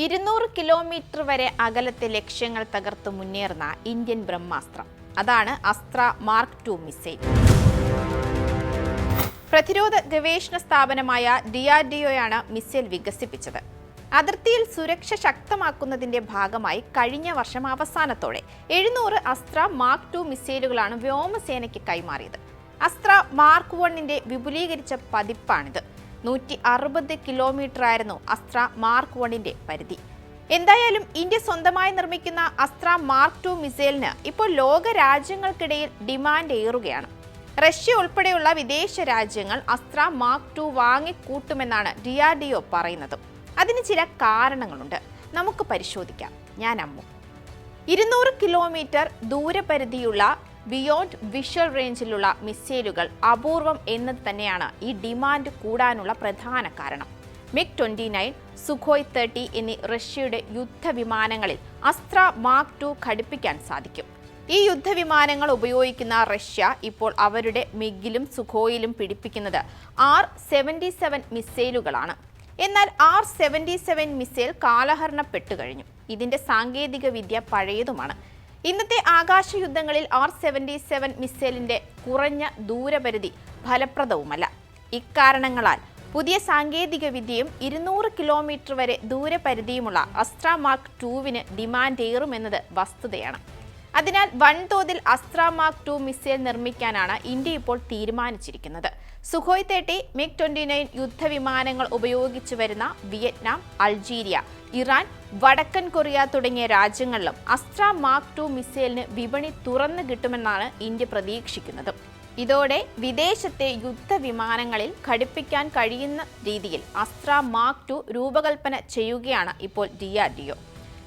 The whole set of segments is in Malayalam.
200 കിലോമീറ്റർ വരെ അകലത്തെ ലക്ഷ്യങ്ങൾ തകർത്ത് മുന്നേറുന്ന ഇന്ത്യൻ ബ്രഹ്മാസ്ത്രം. അതാണ് അസ്ത്ര മാർക്ക് II മിസൈൽ. പ്രതിരോധ ഗവേഷണ സ്ഥാപനമായ DRDOയാണ് മിസൈൽ വികസിപ്പിച്ചത്. അതിർത്തിയിൽ സുരക്ഷ ശക്തമാക്കുന്നതിന്റെ ഭാഗമായി കഴിഞ്ഞ വർഷം അവസാനത്തോടെ 700 അസ്ത്ര മാർക്ക് II മിസൈലുകളാണ് വ്യോമസേനയ്ക്ക് കൈമാറിയത്. അസ്ത്ര മാർക്ക് I വിപുലീകരിച്ച പതിപ്പാണിത്. 160 കിലോമീറ്റർ ആയിരുന്നു അസ്ത്ര മാർക്ക് I പരിധി. എന്തായാലും ഇന്ത്യ സ്വന്തമായി നിർമ്മിക്കുന്ന അസ്ത്ര മാർക്ക് II മിസൈലിന് ഇപ്പോൾ ലോക രാജ്യങ്ങൾക്കിടയിൽ ഡിമാൻഡ് ഏറുകയാണ്. റഷ്യ ഉൾപ്പെടെയുള്ള വിദേശ രാജ്യങ്ങൾ അസ്ത്ര മാർക്ക് II വാങ്ങിക്കൂട്ടുമെന്നാണ് DRDO പറയുന്നത്. അതിന് ചില കാരണങ്ങളുണ്ട്. നമുക്ക് പരിശോധിക്കാം. ഞാൻ അമ്മു. 200 കിലോമീറ്റർ ദൂരപരിധിയുള്ള ബിയോണ്ട് വിഷ്വൽ റേഞ്ചിലുള്ള മിസൈലുകൾ അപൂർവം എന്നത് തന്നെയാണ് ഈ ഡിമാൻഡ് കൂടാനുള്ള പ്രധാന കാരണം. MiG-29, സുഖോയ് 30 എന്നീ റഷ്യയുടെ യുദ്ധവിമാനങ്ങളിൽ അസ്ത്ര മാർക്ക് II ഘടിപ്പിക്കാൻ സാധിക്കും. ഈ യുദ്ധവിമാനങ്ങൾ ഉപയോഗിക്കുന്ന റഷ്യ ഇപ്പോൾ അവരുടെ മിഗിലും സുഖോയിലും പിടിപ്പിക്കുന്നത് R-77 മിസൈലുകളാണ്. എന്നാൽ R-77 മിസൈൽ കാലഹരണപ്പെട്ടു കഴിഞ്ഞു. ഇതിന്റെ സാങ്കേതിക വിദ്യ പഴയതുമാണ്. ഇന്നത്തെ ആകാശ യുദ്ധങ്ങളിൽ R-77 മിസൈലിന്റെ കുറഞ്ഞ ദൂരപരിധി ഫലപ്രദവുമല്ല. ഇക്കാരണങ്ങളാൽ പുതിയ സാങ്കേതിക വിദ്യയും 200 കിലോമീറ്റർ വരെ ദൂരപരിധിയുമുള്ള അസ്ത്ര മാർക്ക് II ഡിമാൻഡ് ഏറുമെന്നത് വസ്തുതയാണ്. അതിനാൽ വൻതോതിൽ അസ്ത്ര മാർക്ക് II മിസൈൽ നിർമ്മിക്കാനാണ് ഇന്ത്യ ഇപ്പോൾ തീരുമാനിച്ചിരിക്കുന്നത്. സുഖോയ് 30, MiG-29 യുദ്ധവിമാനങ്ങൾ ഉപയോഗിച്ചു വരുന്ന വിയറ്റ്നാം, അൾജീരിയ, ഇറാൻ, വടക്കൻ കൊറിയ തുടങ്ങിയ രാജ്യങ്ങളിലും അസ്ത്ര മാർക്ക് II മിസൈലിന് വിപണി തുറന്നു കിട്ടുമെന്നാണ് ഇന്ത്യ പ്രതീക്ഷിക്കുന്നത്. ഇതോടെ വിദേശത്തെ യുദ്ധവിമാനങ്ങളിൽ ഘടിപ്പിക്കാൻ കഴിയുന്ന രീതിയിൽ അസ്ത്ര മാർക്ക് II രൂപകൽപ്പന ചെയ്യുകയാണ് ഇപ്പോൾ DRDO.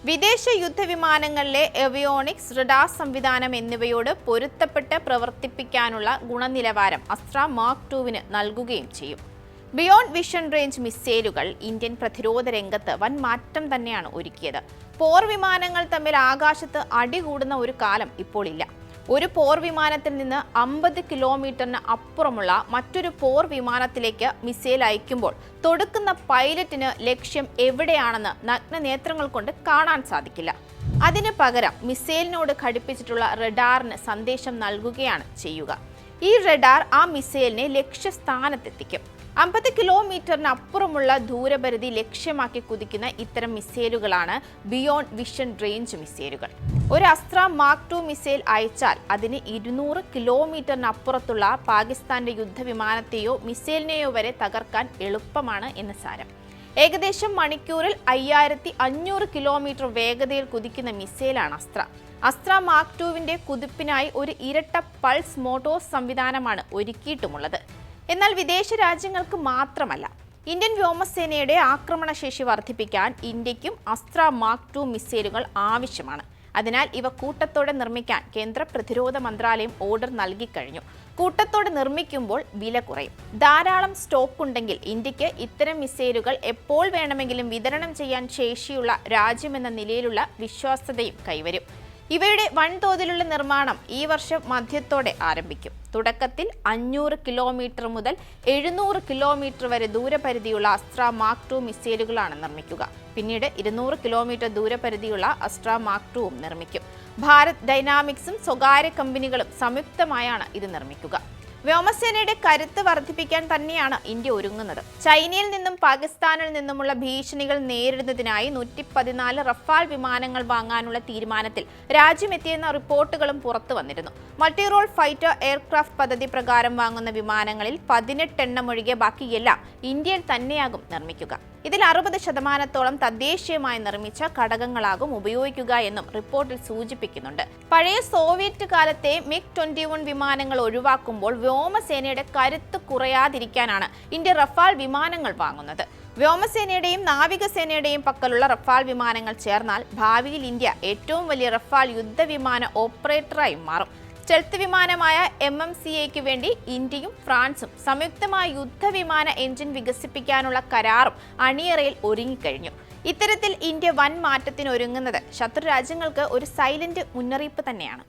വിദേശ യുദ്ധവിമാനങ്ങളിലെ എവിയോണിക്സ്, റഡാർ സംവിധാനം എന്നിവയോട് പൊരുത്തപ്പെട്ട് പ്രവർത്തിപ്പിക്കാനുള്ള ഗുണനിലവാരം അസ്ത്ര മാർക്ക് II നൽകുകയും ചെയ്യും. ബിയോണ്ട് വിഷൻ റേഞ്ച് മിസൈലുകൾ ഇന്ത്യൻ പ്രതിരോധ രംഗത്ത് വൻ മാറ്റം തന്നെയാണ് ഒരുക്കിയത്. പോർ വിമാനങ്ങൾ തമ്മിൽ ആകാശത്ത് അടികൂടുന്ന ഒരു കാലം ഇപ്പോൾ ഇല്ല. ഒരു പോർ വിമാനത്തിൽ നിന്ന് 50 കിലോമീറ്ററിന് അപ്പുറമുള്ള മറ്റൊരു പോർ വിമാനത്തിലേക്ക് മിസൈൽ അയക്കുമ്പോൾ തൊടുക്കുന്ന പൈലറ്റിന് ലക്ഷ്യം എവിടെയാണെന്ന് നഗ്നനേത്രങ്ങൾ കൊണ്ട് കാണാൻ സാധിക്കില്ല. അതിന് പകരം മിസൈലിനോട് ഘടിപ്പിച്ചിട്ടുള്ള റഡാറിന് സന്ദേശം നൽകുകയാണ് ചെയ്യുക. ഈ റഡാർ ആ മിസൈലിനെ ലക്ഷ്യസ്ഥാനത്തെത്തിക്കും. 50 കിലോമീറ്ററിന് അപ്പുറമുള്ള ദൂരപരിധി ലക്ഷ്യമാക്കി കുതിക്കുന്ന ഇത്തരം മിസൈലുകളാണ് ബിയോണ്ട് വിഷൻ റേഞ്ച് മിസൈലുകൾ. ഒരു അസ്ത്ര മാർക്ക് II മിസൈൽ അയച്ചാൽ അതിന് 200 കിലോമീറ്ററിന് അപ്പുറത്തുള്ള പാകിസ്ഥാന്റെ യുദ്ധവിമാനത്തെയോ മിസൈലിനെയോ വരെ തകർക്കാൻ എളുപ്പമാണ് എന്ന് സാരം. ഏകദേശം മണിക്കൂറിൽ 5500 കിലോമീറ്റർ വേഗതയിൽ കുതിക്കുന്ന മിസൈലാണ് അസ്ത്ര. അസ്ത്ര മാർക്ക് II കുതിപ്പിനായി ഒരു ഇരട്ട പൾസ് മോട്ടോർ സംവിധാനമാണ് ഒരുക്കിയിട്ടുമുള്ളത്. എന്നാൽ വിദേശ രാജ്യങ്ങൾക്ക് മാത്രമല്ല, ഇന്ത്യൻ വ്യോമസേനയുടെ ആക്രമണശേഷി വർദ്ധിപ്പിക്കാൻ ഇന്ത്യക്കും അസ്ത്ര മാർക്ക് II മിസൈലുകൾ ആവശ്യമാണ്. അതിനാൽ ഇവ കൂട്ടത്തോടെ നിർമ്മിക്കാൻ കേന്ദ്ര പ്രതിരോധ മന്ത്രാലയം ഓർഡർ നൽകിക്കഴിഞ്ഞു. കൂട്ടത്തോടെ നിർമ്മിക്കുമ്പോൾ വില കുറയും. ധാരാളം സ്റ്റോക്ക് ഉണ്ടെങ്കിൽ ഇന്ത്യക്ക് ഇത്തരം മിസൈലുകൾ എപ്പോൾ വേണമെങ്കിലും വിതരണം ചെയ്യാൻ ശേഷിയുള്ള രാജ്യമെന്ന നിലയിലുള്ള വിശ്വാസ്യതയും കൈവരും. ഇവയുടെ വൻതോതിലുള്ള നിർമ്മാണം ഈ വർഷം മധ്യത്തോടെ ആരംഭിക്കും. തുടക്കത്തിൽ 500 കിലോമീറ്റർ മുതൽ 700 കിലോമീറ്റർ വരെ ദൂരപരിധിയുള്ള അസ്ത്ര മാർക്ക് II മിസൈലുകളാണ് നിർമ്മിക്കുക. പിന്നീട് 200 കിലോമീറ്റർ ദൂരപരിധിയുള്ള അസ്ത്ര മാർക്ക് II നിർമ്മിക്കും. ഭാരത് ഡൈനാമിക്സും സ്വകാര്യ കമ്പനികളും സംയുക്തമായാണ് ഇത് നിർമ്മിക്കുക. വ്യോമസേനയുടെ കരുത്ത് വർദ്ധിപ്പിക്കാൻ തന്നെയാണ് ഇന്ത്യ ഒരുങ്ങുന്നത്. ചൈനയിൽ നിന്നും പാകിസ്ഥാനിൽ നിന്നുമുള്ള ഭീഷണികൾ നേരിടുന്നതിനായി 114 റഫാൽ വിമാനങ്ങൾ വാങ്ങാനുള്ള തീരുമാനത്തിൽ രാജ്യമെത്തിയെന്ന റിപ്പോർട്ടുകളും പുറത്തു വന്നിരുന്നു. മൾട്ടി റോൾ ഫൈറ്റർ എയർക്രാഫ്റ്റ് പദ്ധതി പ്രകാരം വാങ്ങുന്ന വിമാനങ്ങളിൽ 18 എണ്ണം ഒഴികെ ബാക്കിയെല്ലാം ഇന്ത്യയിൽ തന്നെയാകും നിർമ്മിക്കുക. ഇതിൽ 60% തദ്ദേശീയമായി നിർമ്മിച്ച ഘടകങ്ങളാകും ഉപയോഗിക്കുക എന്നും റിപ്പോർട്ടിൽ സൂചിപ്പിക്കുന്നുണ്ട്. പഴയ സോവിയറ്റ് കാലത്തെ MiG-21 വിമാനങ്ങൾ ഒഴിവാക്കുമ്പോൾ വ്യോമസേനയുടെ കരുത്ത് കുറയാതിരിക്കാനാണ് ഇന്ത്യ റഫാൽ വിമാനങ്ങൾ വാങ്ങുന്നത്. വ്യോമസേനയുടെയും നാവികസേനയുടെയും പക്കലുള്ള റഫാൽ വിമാനങ്ങൾ ചേർന്നാൽ ഭാവിയിൽ ഇന്ത്യ ഏറ്റവും വലിയ റഫാൽ യുദ്ധവിമാന ഓപ്പറേറ്ററായി മാറും. സ്റ്റെൽത്ത് വിമാനമായ MMCAയ്ക്ക് വേണ്ടി ഇന്ത്യയും ഫ്രാൻസും സംയുക്തമായ യുദ്ധവിമാന എഞ്ചിൻ വികസിപ്പിക്കാനുള്ള കരാറും അണിയറയിൽ ഒരുങ്ങിക്കഴിഞ്ഞു. ഇത്തരത്തിൽ ഇന്ത്യ വൻ മാറ്റത്തിനൊരുങ്ങുന്നത് ശത്രു രാജ്യങ്ങൾക്ക് ഒരു സൈലന്റ് മുന്നറിയിപ്പ് തന്നെയാണ്.